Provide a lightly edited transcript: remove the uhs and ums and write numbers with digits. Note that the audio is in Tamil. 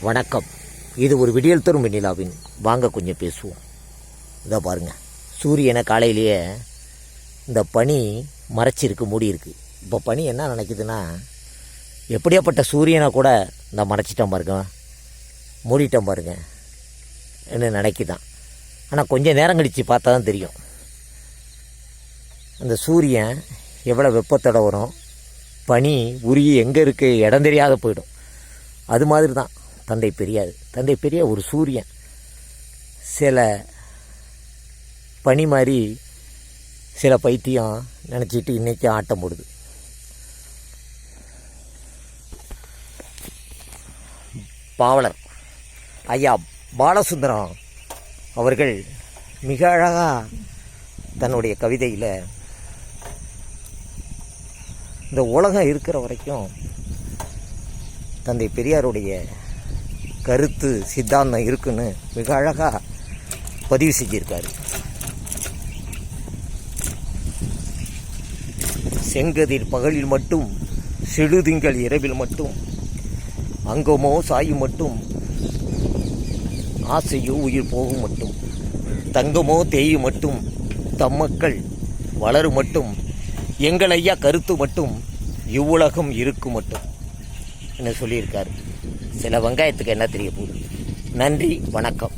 வணக்கம். இது ஒரு விடியல் தரும் வெண்ணிலாவின் வாங்க கொஞ்சம் பேசுவோம். இதை பாருங்கள், சூரியனை காலையிலேயே இந்த பனி மறைச்சிருக்கு, மூடி இருக்கு. இப்போ பனி என்ன நினைக்குதுன்னா, எப்படியாப்பட்ட சூரியனை கூட இந்த மறைச்சிட்டோம் பாருங்க, மூடிட்டோம் பாருங்க என்ன நினைக்குதான். ஆனால் கொஞ்சம் நேரம் கழித்து பார்த்தா தான் தெரியும் அந்த சூரியன் எவ்வளோ வெப்பத்தோட வரும், பனி உருகி எங்கே இருக்குது இடம் தெரியாத போயிடும். அது மாதிரி தான் தந்தை பெரியார் ஒரு சூரியன். சில பனி மாதிரி சில பைத்தியம் நினச்சிட்டு இன்றைக்கி ஆட்டம் போடுது. பாவலர் ஐயா பாலசுந்தரம் அவர்கள் மிக அழகாக தன்னுடைய கவிதையில் இந்த உலகம் இருக்கிற வரைக்கும் தந்தை பெரியாருடைய கருத்து சித்தாந்தம் இருக்குன்னு மிக அழகாக பதிவு செஞ்சிருக்காரு. செங்கதிர் பகலில் மட்டும், செடுதிங்கள் இரவில் மட்டும், அங்கமோ சாயும் மட்டும், ஆசையோ உயிர் போகும் மட்டும், தங்கமோ தேயும் மட்டும், தம்மக்கள் வளரும் மட்டும், எங்கள் ஐயா கருத்து மட்டும், இவ்வுலகம் இருக்கும் மட்டும் என்ன சொல்லியிருக்காரு. சில வெங்காயத்துக்கு என்ன தெரிய போகுது. நன்றி, வணக்கம்.